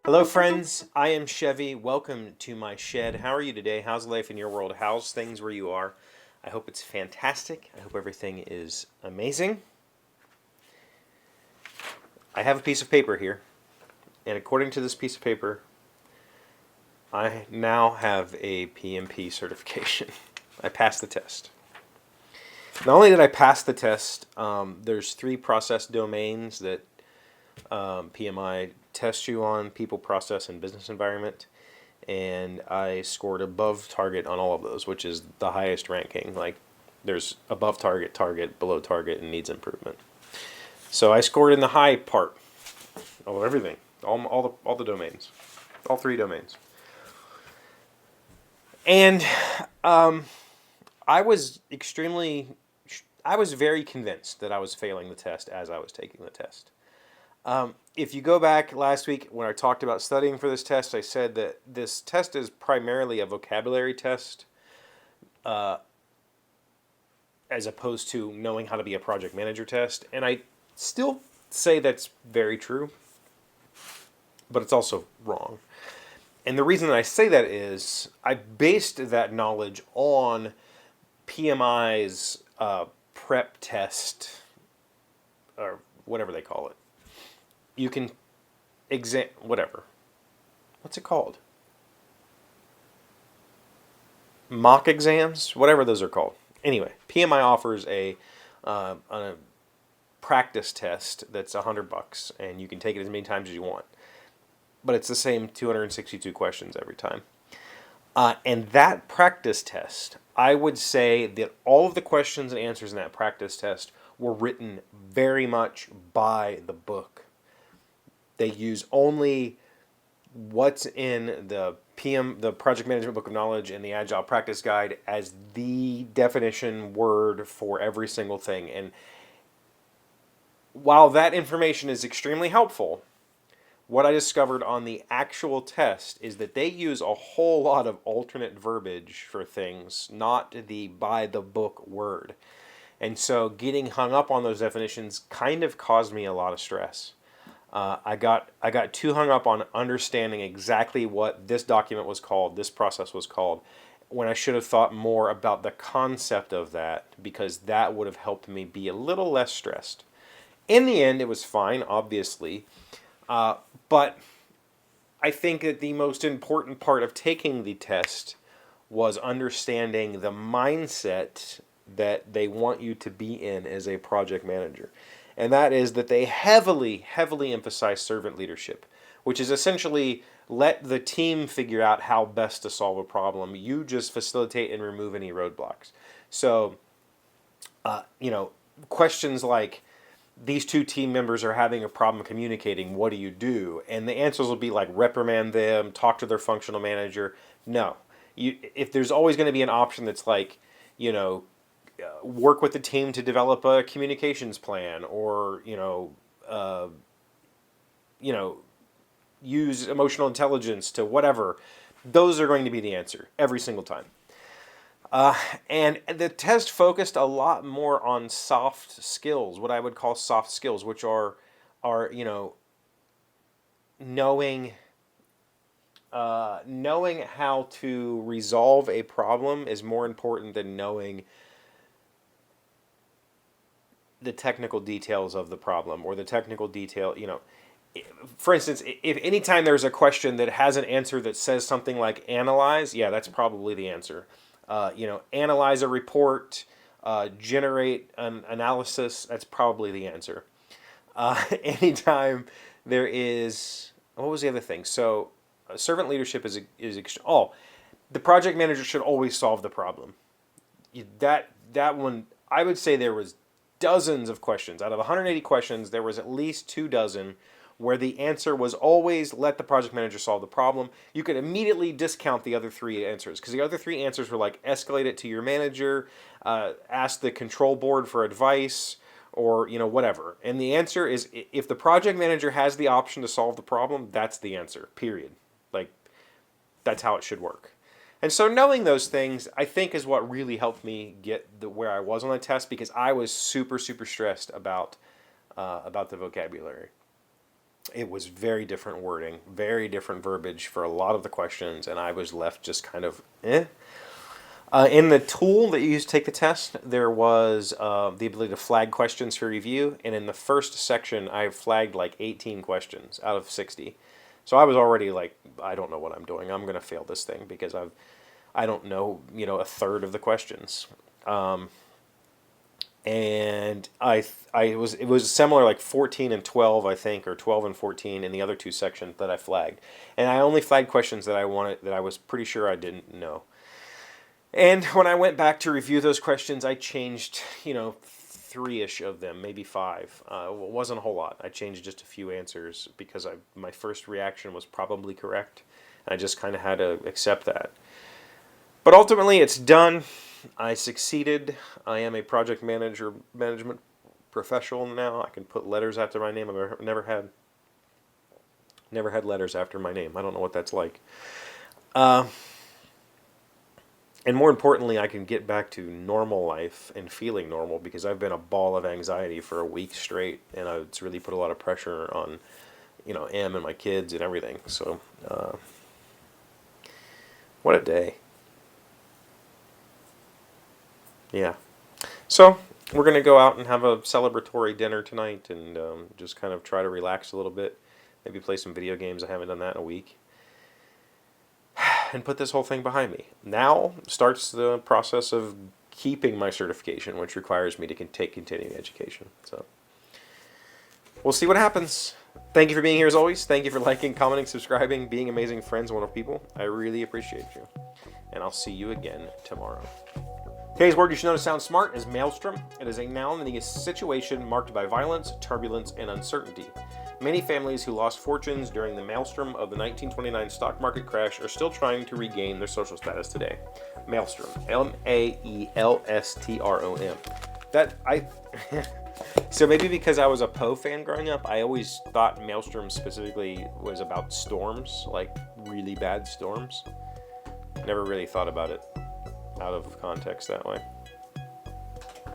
Hello, friends. I am Chevee. Welcome to my shed. How are you today? How's life in your world? How's things where you are? I hope it's fantastic. I hope everything is amazing. I have a piece of paper here, and according to this piece of paper, I now have a PMP certification. I passed the test. Not only did I pass the test, there's 3 process domains that PMI tests you on: people, process, and business environment. And I scored above target on all of those, which is the highest ranking. Like, there's above target, target, below target, and needs improvement. So I scored in the high part of everything, all the domains, all 3 domains. And I was very convinced that I was failing the test as I was taking the test. If you go back last week when I talked about studying for this test, I said that this test is primarily a vocabulary test, as opposed to knowing how to be a project manager test. And I still say that's very true, but it's also wrong. And the reason that I say that is I based that knowledge on PMI's prep test, or whatever they call it. You can whatever. What's it called? Mock exams, whatever those are called. Anyway, PMI offers a practice test that's $100, and you can take it as many times as you want. But it's the same 262 questions every time. And that practice test, I would say that all of the questions and answers in that practice test were written very much by the book. They use only what's in the Project Management Book of Knowledge and the Agile Practice Guide as the definition word for every single thing. And while that information is extremely helpful, what I discovered on the actual test is that they use a whole lot of alternate verbiage for things, not the by the book word. And so getting hung up on those definitions kind of caused me a lot of stress. I got too hung up on understanding exactly what this document was called, this process was called, when I should have thought more about the concept of that, because that would have helped me be a little less stressed. In the end, it was fine, obviously, but I think that the most important part of taking the test was understanding the mindset that they want you to be in as a project manager. And that is that they heavily, heavily emphasize servant leadership, which is essentially let the team figure out how best to solve a problem. You just facilitate and remove any roadblocks. So, questions like, these 2 team members are having a problem communicating, what do you do? And the answers will be like, reprimand them, talk to their functional manager. No. If there's always going to be an option that's like, work with the team to develop a communications plan, or use emotional intelligence to whatever. Those are going to be the answer every single time. And the test focused a lot more on soft skills, what I would call soft skills, which are knowing how to resolve a problem is more important than knowing the technical details of the problem, or the technical detail. For instance, if anytime there's a question that has an answer that says something like analyze, yeah, that's probably the answer. Analyze a report, generate an analysis, that's probably the answer. Anytime there is, what was the other thing? So, servant leadership is the project manager should always solve the problem. That one, I would say there was dozens of questions. Out of 180 questions, there was at least 2 dozen where the answer was always let the project manager solve the problem. You could immediately discount the other 3 answers, because the other 3 answers were like, escalate it to your manager, ask the control board for advice, or whatever. And the answer is, if the project manager has the option to solve the problem, that's the answer, period. Like, that's how it should work. And so knowing those things, I think, is what really helped me get where I was on the test, because I was super, super stressed about the vocabulary. It was very different wording, very different verbiage for a lot of the questions, and I was left just kind of eh. In the tool that you use to take the test, there was the ability to flag questions for review, and in the first section, I flagged like 18 questions out of 60. So I was already like, I don't know what I'm doing. I'm going to fail this thing because I don't know, a third of the questions. And it was similar, like 14 and 12, I think, or 12 and 14 in the other two sections that I flagged. And I only flagged questions that I was pretty sure I didn't know. And when I went back to review those questions, I changed, three-ish of them, maybe five. It wasn't a whole lot. I changed just a few answers because my first reaction was probably correct. I just kind of had to accept that. But ultimately, it's done. I succeeded. I am a project management professional now. I can put letters after my name. I've never had letters after my name. I don't know what that's like. And more importantly, I can get back to normal life and feeling normal because I've been a ball of anxiety for a week straight, and it's really put a lot of pressure on, Em and my kids and everything. So, what a day. Yeah. So, we're going to go out and have a celebratory dinner tonight and just kind of try to relax a little bit. Maybe play some video games. I haven't done that in a week. And put this whole thing behind me. Now starts the process of keeping my certification, which requires me to take continuing education. So, we'll see what happens. Thank you for being here as always. Thank you for liking, commenting, subscribing, being amazing friends, wonderful people. I really appreciate you. And I'll see you again tomorrow. Today's word you should know to sound smart is maelstrom. It is a noun meaning a situation marked by violence, turbulence, and uncertainty. Many families who lost fortunes during the maelstrom of the 1929 stock market crash are still trying to regain their social status today. Maelstrom. M-A-E-L-S-T-R-O-M. So maybe because I was a Poe fan growing up, I always thought maelstrom specifically was about storms, like really bad storms. Never really thought about it out of context that way.